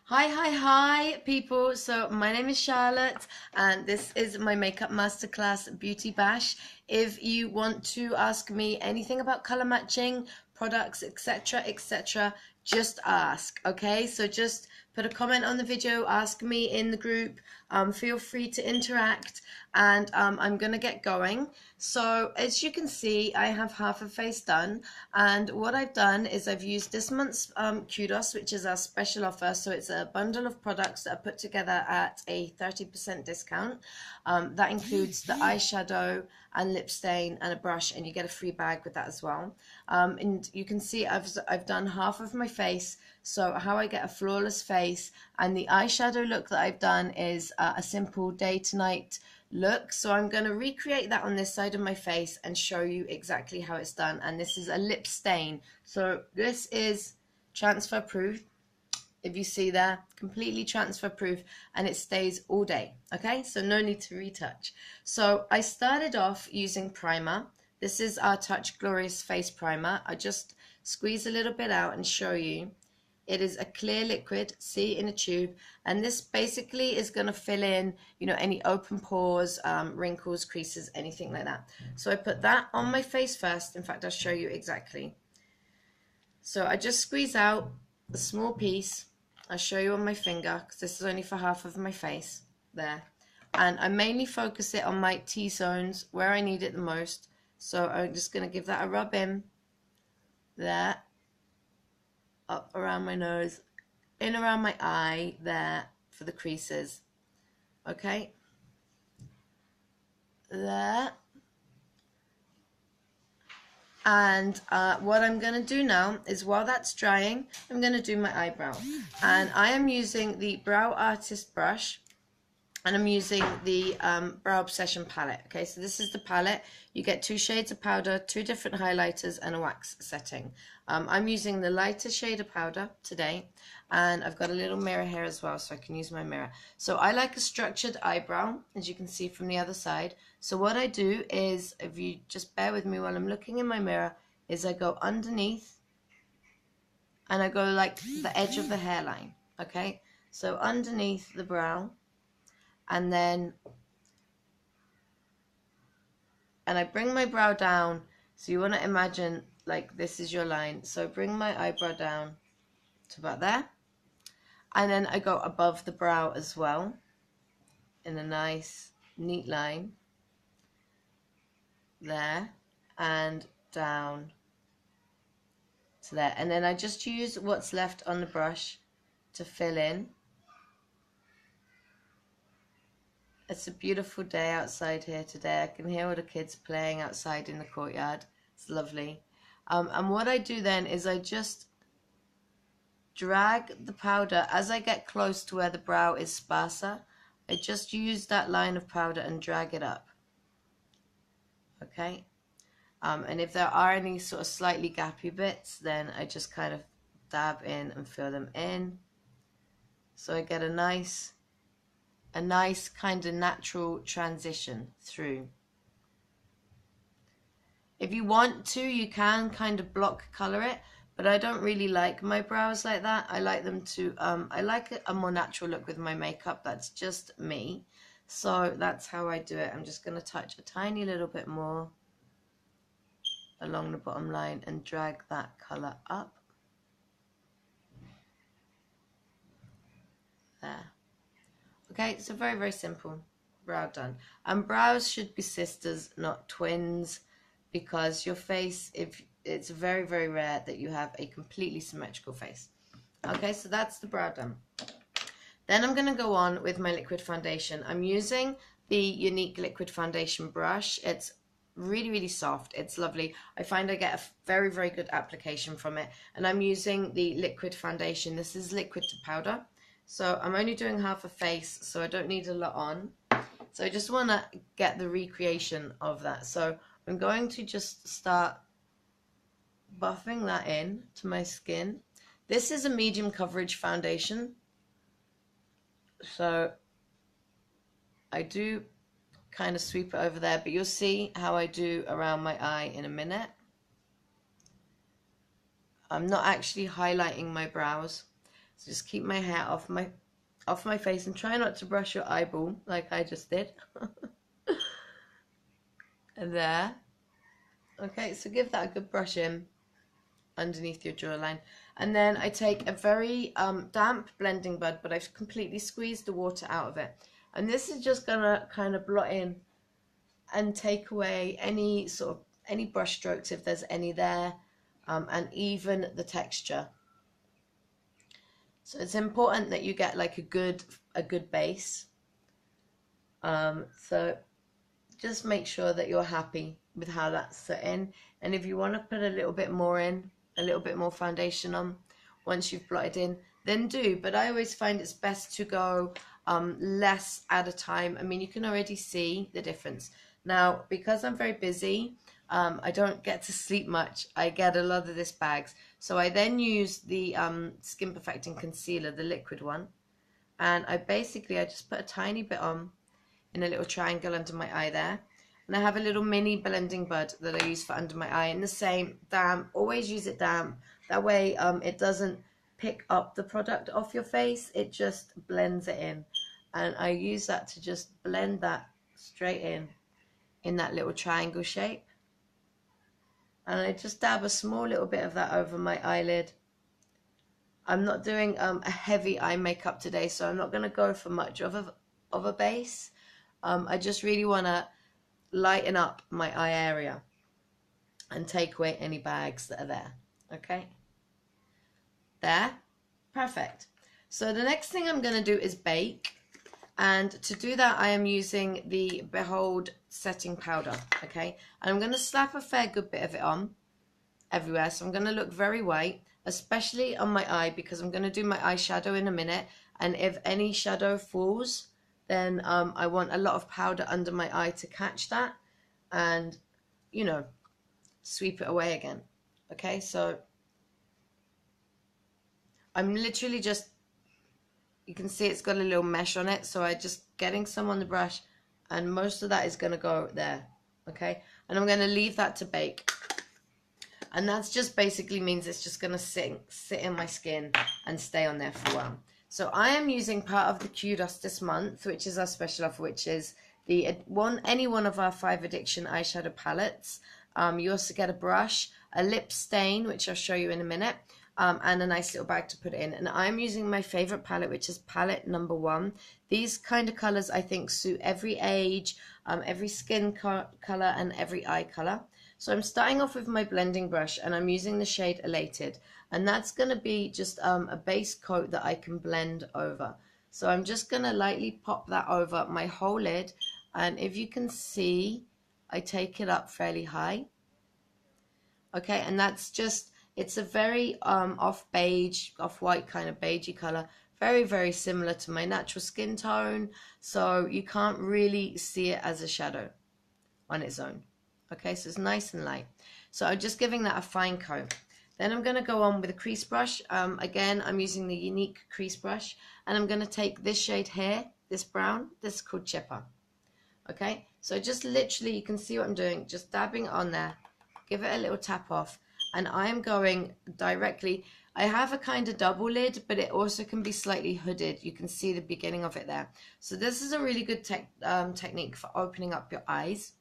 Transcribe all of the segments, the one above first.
Hi, people. So, my name is Charlotte, and this is my makeup masterclass beauty bash. If you want to ask me anything about color matching, products, etc., just ask, okay? So, just put a comment on the video, ask me in the group, feel free to interact, and I'm gonna get going. So, as you can see, I have half a face done, and what I've done is I've used this month's Kudos, which is our special offer. So it's a bundle of products that are put together at a 30% discount. That includes the eyeshadow and lip stain and a brush, and you get a free bag with that as well. And you can see I've done half of my face, so how I get a flawless face. And the eyeshadow look that I've done is a simple day to night look. So I'm going to recreate that on this side of my face and show you exactly how it's done. And this is a lip stain, so this is transfer proof. If you see there, completely transfer proof, and it stays all day. Okay, so no need to retouch. So I started off using primer. This is our Touch Glorious Face Primer. I just squeeze a little bit out and show you. It is a clear liquid, see, in a tube, and this basically is going to fill in, any open pores, wrinkles, creases, anything like that. So I put that on my face first. In fact, I'll show you exactly. So I just squeeze out a small piece. I'll show you on my finger because this is only for half of my face there. And I mainly focus it on my T-zones where I need it the most. So I'm just going to give that a rub in there, up around my nose, in around my eye there for the creases. Okay, there. And what I'm going to do now is, while that's drying, I'm going to do my eyebrow. And I am using the Brow Artist brush, and I'm using the Brow Obsession palette. Okay, so this is the palette. You get 2 shades of powder, 2 different highlighters, and a wax setting. I'm using the lighter shade of powder today, and I've got a little mirror here as well, so I can use my mirror. So I like a structured eyebrow, as you can see from the other side. So what I do is, if you just bear with me while I'm looking in my mirror, is I go underneath, and I go like the edge of the hairline. Okay, so underneath the brow, and I bring my brow down. So you want to imagine like this is your line. So bring my eyebrow down to about there, and then I go above the brow as well in a nice neat line there, and down to there, and then I just use what's left on the brush to fill in. It's a beautiful day outside here today. I can hear all the kids playing outside in the courtyard. It's lovely. And what I do then is I just drag the powder as I get close to where the brow is sparser. I just use that line of powder and drag it up. Okay. And if there are any sort of slightly gappy bits, then I just kind of dab in and fill them in. So I get a nice kind of natural transition through. If you want to, you can kind of block color it, but I don't really like my brows like that. I like them to, I like a more natural look with my makeup. That's just me. So that's how I do it. I'm just going to touch a tiny little bit more along the bottom line and drag that color up. There. Okay, so very, very simple. Brow done. And brows should be sisters, not twins, because your face, if it's very, very rare that you have a completely symmetrical face. Okay, so that's the brow done. Then I'm going to go on with my liquid foundation. I'm using the Younique liquid foundation brush. It's really, really soft. It's lovely. I find I get a very, very good application from it. And I'm using the liquid foundation. This is liquid to powder. So I'm only doing half a face, so I don't need a lot on. So I just want to get the recreation of that. So I'm going to just start buffing that in to my skin. This is a medium coverage foundation. So I do kind of sweep it over there, but you'll see how I do around my eye in a minute. I'm not actually highlighting my brows. So just keep my hair off my face and try not to brush your eyeball like I just did. And there. Okay, so give that a good brush in underneath your jawline. And then I take a very damp blending bud, but I've completely squeezed the water out of it. And this is just gonna kind of blot in and take away any brush strokes if there's any there, and even the texture. So it's important that you get like a good base. So just make sure that you're happy with how that's sitting. And if you want to put a little bit more in, a little bit more foundation on once you've blotted in, then do. But I always find it's best to go less at a time. I mean, you can already see the difference. Now, because I'm very busy, I don't get to sleep much. I get a lot of this bags. So I then use the Skin Perfecting Concealer, the liquid one. And I just put a tiny bit on in a little triangle under my eye there. And I have a little mini blending bud that I use for under my eye. And the same, damp, always use it damp. That way it doesn't pick up the product off your face. It just blends it in. And I use that to just blend that straight in that little triangle shape. And I just dab a small little bit of that over my eyelid. I'm not doing a heavy eye makeup today, so I'm not going to go for much of a base. I just really want to lighten up my eye area and take away any bags that are there. Okay, there, perfect. So the next thing I'm going to do is bake, and to do that I am using the Behold setting powder. Okay, and I'm going to slap a fair good bit of it on everywhere, so I'm going to look very white, especially on my eye, because I'm going to do my eyeshadow in a minute, and if any shadow falls, then I want a lot of powder under my eye to catch that and, you know, sweep it away again. Okay, so I'm literally just, you can see it's got a little mesh on it, so I'm just getting some on the brush, and most of that is going to go there. Okay, and I'm going to leave that to bake. And that's just basically means it's just going to sit in my skin and stay on there for a while. So I am using part of the Kudos this month, which is our special offer, which is any one of our 5 Addiction eyeshadow palettes. You also get a brush, a lip stain, which I'll show you in a minute, and a nice little bag to put it in. And I'm using my favorite palette, which is palette number 1. These kind of colors I think suit every age, every skin color, and every eye color. So I'm starting off with my blending brush, and I'm using the shade Elated, and that's going to be just a base coat that I can blend over. So I'm just going to lightly pop that over my whole lid, and if you can see, I take it up fairly high. Okay, and that's just, it's a very off-white kind of beigey color, very, very similar to my natural skin tone, so you can't really see it as a shadow on its own. Okay, so it's nice and light. So I'm just giving that a fine coat. Then I'm going to go on with a crease brush. Again, I'm using the Younique crease brush, and I'm going to take this shade here, this brown, this is called Chipper. Okay, so just literally, you can see what I'm doing, just dabbing on there, give it a little tap off, and I am going directly. I have a kind of double lid, but it also can be slightly hooded. You can see the beginning of it there. So this is a really good technique for opening up your eyes.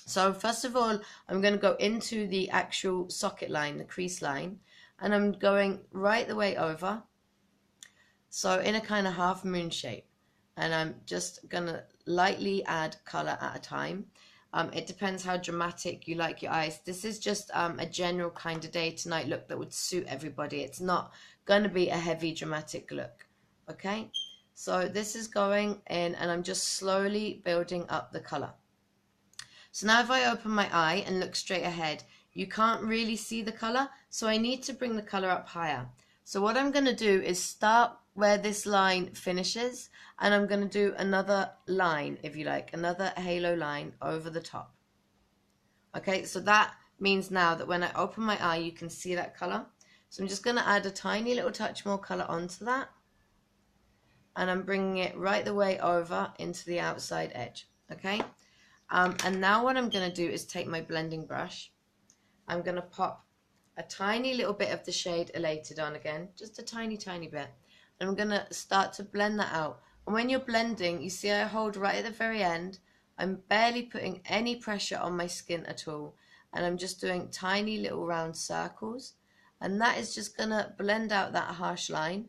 So first of all, I'm going to go into the actual socket line, the crease line, and I'm going right the way over, so in a kind of half moon shape, and I'm just going to lightly add color at a time. It depends how dramatic you like your eyes. This is just a general kind of day to night look that would suit everybody. It's not going to be a heavy dramatic look. Okay, so this is going in, and I'm just slowly building up the color. So now if I open my eye and look straight ahead, you can't really see the color, so I need to bring the color up higher. So what I'm going to do is start where this line finishes, and I'm going to do another line, if you like, another halo line over the top. Okay, so that means now that when I open my eye, you can see that color. So I'm just going to add a tiny little touch more color onto that, and I'm bringing it right the way over into the outside edge. Okay. And now what I'm going to do is take my blending brush. I'm going to pop a tiny little bit of the shade Elated on again, just a tiny, tiny bit. And I'm going to start to blend that out. And when you're blending, you see I hold right at the very end. I'm barely putting any pressure on my skin at all. And I'm just doing tiny little round circles. And that is just going to blend out that harsh line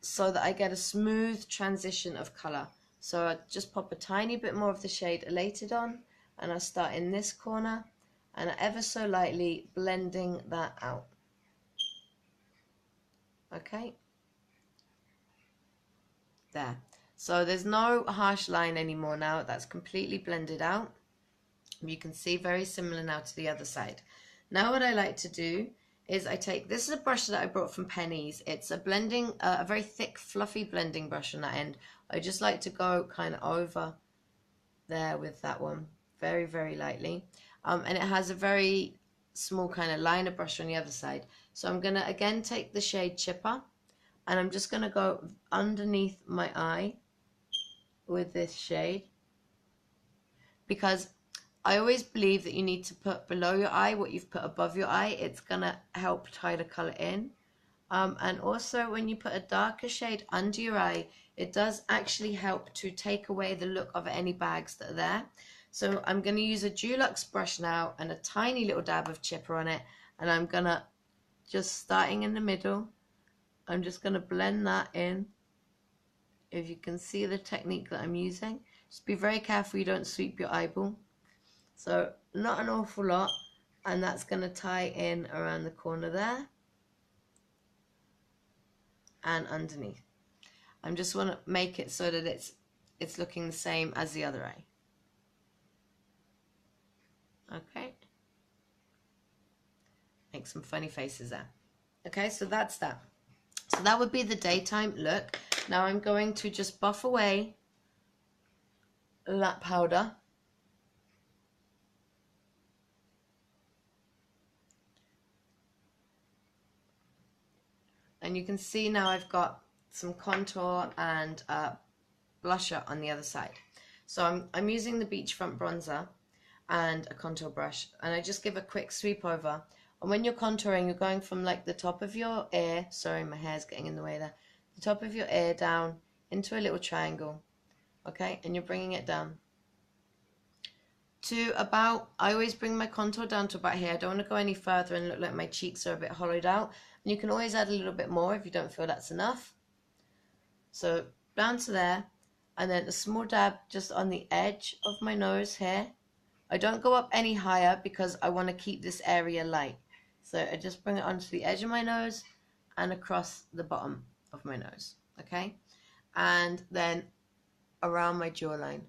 so that I get a smooth transition of colour. So I just pop a tiny bit more of the shade Elated on, and I start in this corner and ever so lightly blending that out. Okay, there. So there's no harsh line anymore now. That's completely blended out. You can see very similar now to the other side. Now what I like to do is I take, this is a brush that I brought from Penny's. It's a blending, a very thick fluffy blending brush on that end. I just like to go kind of over there with that one very, very lightly. And it has a very small kind of liner brush on the other side. So I'm going to again take the shade Chipper, and I'm just going to go underneath my eye with this shade, because I always believe that you need to put below your eye what you've put above your eye. It's going to help tie the color in. And also when you put a darker shade under your eye, it does actually help to take away the look of any bags that are there. So I'm going to use a Dulux brush now and a tiny little dab of Chipper on it. And I'm going to, just starting in the middle, I'm just going to blend that in. If you can see the technique that I'm using, just be very careful you don't sweep your eyeball. So not an awful lot, and that's going to tie in around the corner there and underneath. I just want to make it so that it's looking the same as the other eye. Okay, make some funny faces there. Okay, so that's that. So that would be the daytime look. Now I'm going to just buff away that powder. And you can see now I've got some contour and blusher on the other side. So I'm using the Beachfront bronzer and a contour brush, and I just give a quick sweep over. And when you're contouring, you're going from like the top of your ear, sorry my hair's getting in the way there, the top of your ear down into a little triangle, okay, and you're bringing it down to about, I always bring my contour down to about here. I don't want to go any further and look like my cheeks are a bit hollowed out. And you can always add a little bit more if you don't feel that's enough. So down to there, and then a small dab just on the edge of my nose here. I don't go up any higher because I want to keep this area light. So I just bring it onto the edge of my nose and across the bottom of my nose, okay? And then around my jawline.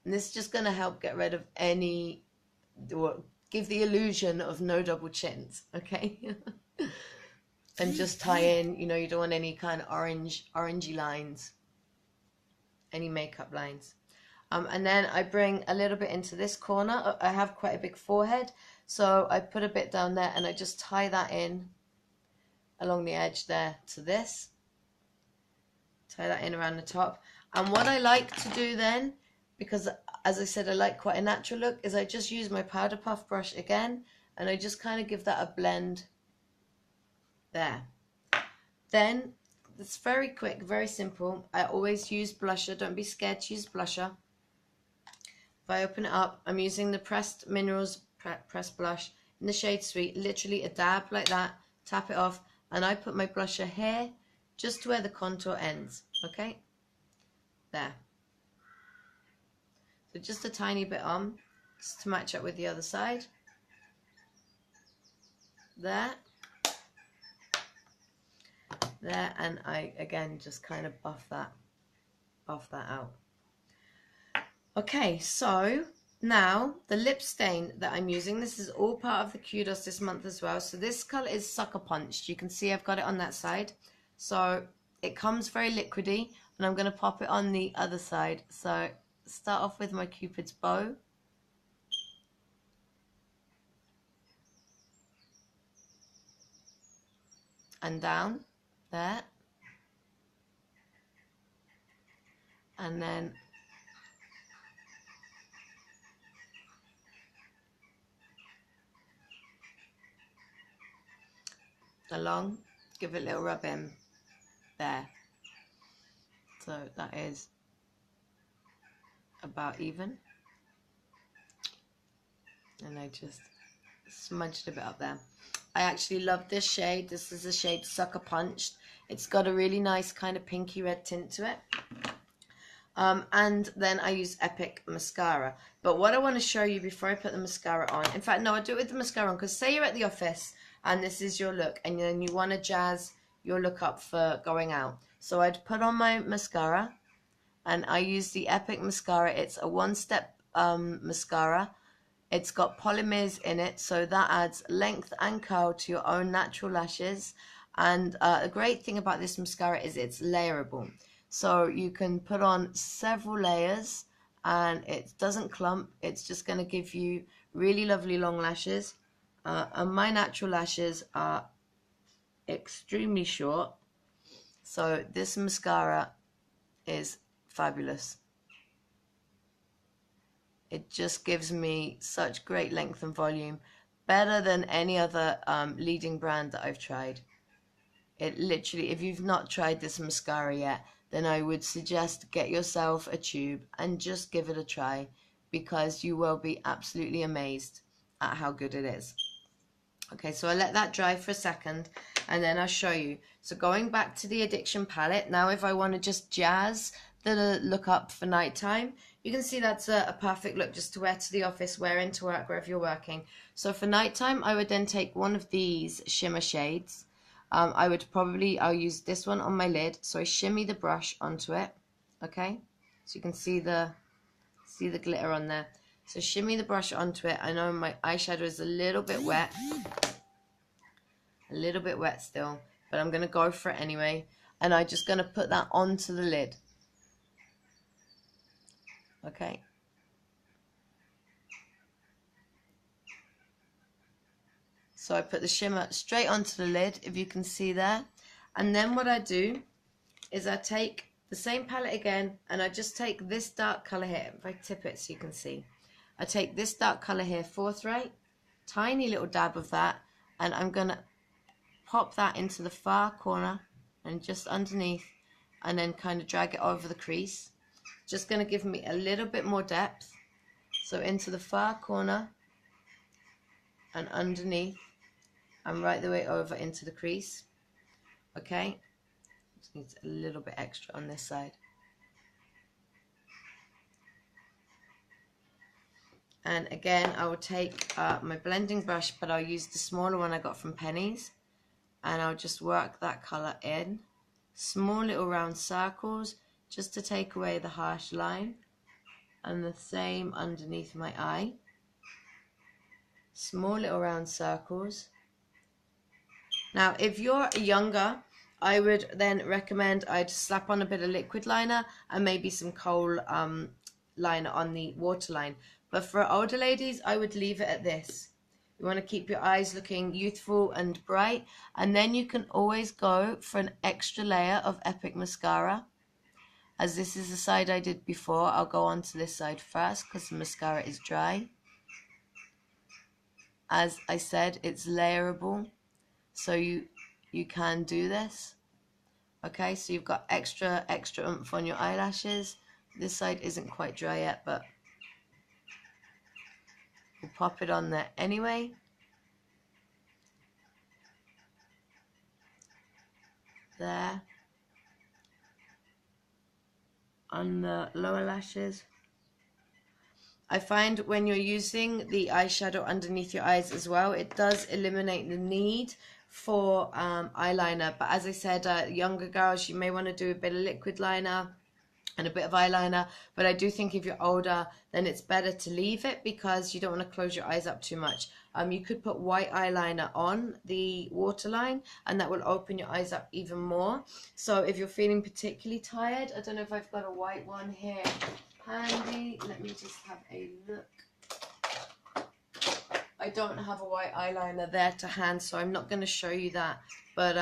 And this is just going to help get rid of any, or give the illusion of no double chins, okay? And just tie in, you know, you don't want any kind of orangey lines, any makeup lines. And then I bring a little bit into this corner. I have quite a big forehead, so I put a bit down there and I just tie that in along the edge there to this. Tie that in around the top. And what I like to do then, because as I said I like quite a natural look, is I just use my powder puff brush again, and I just kind of give that a blend there. Then it's very quick, very simple. I always use blusher. Don't be scared to use blusher. If I open it up, I'm using the Pressed Minerals Pressed Blush in the shade Sweet. Literally a dab like that, tap it off, and I put my blusher here just where the contour ends, okay? There. So just a tiny bit on, just to match up with the other side. There. There, and I again just kind of buff that out. Okay, so now the lip stain that I'm using, this is all part of the Kudos this month as well. So this color is Sucker Punched. You can see I've got it on that side. So it comes very liquidy, and I'm going to pop it on the other side. So start off with my Cupid's bow. And down, there. And then along give it a little rub in there. So that is about even. And I just smudged a bit up there. I actually love this shade. This is the shade Sucker Punched. It's got a really nice kind of pinky red tint to it. And then I use Epic mascara. But what I want to show you before I put the mascara on, in fact, no, I do it with the mascara on, because say you're at the office and this is your look, and then you want to jazz your look up for going out. So I'd put on my mascara, and I use the Epic mascara. It's a one-step mascara. It's got polymers in it, so that adds length and curl to your own natural lashes. And a great thing about this mascara is it's layerable. So you can put on several layers and it doesn't clump. It's just going to give you really lovely long lashes. And my natural lashes are extremely short. So this mascara is fabulous. It just gives me such great length and volume, better than any other leading brand that I've tried. It literally, if you've not tried this mascara yet, then I would suggest get yourself a tube and just give it a try, because you will be absolutely amazed at how good it is. Okay, so I'll let that dry for a second and then I'll show you. So going back to the Addiction palette, now if I want to just jazz the look up for nighttime, you can see that's a perfect look just to wear to the office, wear into work, wherever you're working. So for nighttime, I would then take one of these shimmer shades. I'll use this one on my lid. So I shimmy the brush onto it. Okay, so you can see the glitter on there. So shimmy the brush onto it. I know my eyeshadow is a little bit wet still, but I'm going to go for it anyway. And I'm just going to put that onto the lid. Okay. So I put the shimmer straight onto the lid, if you can see there. And then what I do is I take the same palette again, and I just take this dark colour here. If I tip it so you can see. I take this dark colour here, Forthright, tiny little dab of that, and I'm going to pop that into the far corner and just underneath, and then kind of drag it over the crease. Just going to give me a little bit more depth. So into the far corner and underneath, and right the way over into the crease. Okay, just needs a little bit extra on this side. And again, I will take my blending brush, but I'll use the smaller one I got from Penny's, and I'll just work that colour in. Small little round circles, just to take away the harsh line. And the same underneath my eye. Small little round circles. Now, if you're younger, I would then recommend I'd slap on a bit of liquid liner and maybe some kohl liner on the waterline. But for older ladies, I would leave it at this. You want to keep your eyes looking youthful and bright, and then you can always go for an extra layer of Epic mascara. As this is the side I did before, I'll go on to this side first because the mascara is dry. As I said, it's layerable, so you can do this. Okay, so you've got extra oomph on your eyelashes. This side isn't quite dry yet, but we'll pop it on there anyway. There. On the lower lashes. I find when you're using the eyeshadow underneath your eyes as well, it does eliminate the need for eyeliner. But as I said, younger girls, you may want to do a bit of liquid liner and a bit of eyeliner, but I do think if you're older, then it's better to leave it because you don't want to close your eyes up too much. You could put white eyeliner on the waterline and that will open your eyes up even more. So if you're feeling particularly tired, I don't know if I've got a white one here handy. Let me just have a look. I don't have a white eyeliner there to hand, so I'm not going to show you that. But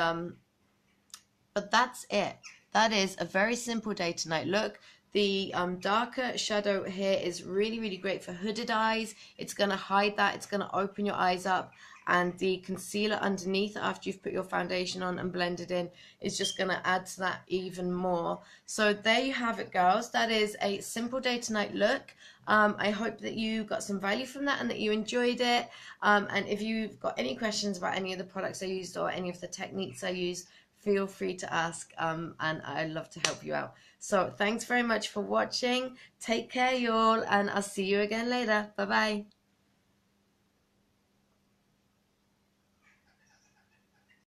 that's it. That is a very simple day tonight. Look, The darker shadow here is really, really great for hooded eyes. It's going to hide that. It's going to open your eyes up. And the concealer underneath, after you've put your foundation on and blended in, is just going to add to that even more. So there you have it, girls. That is a simple day to night look. I hope that you got some value from that and that you enjoyed it. And if you've got any questions about any of the products I used or any of the techniques I used, feel free to ask, and I'd love to help you out. So thanks very much for watching. Take care, y'all, and I'll see you again later. Bye-bye.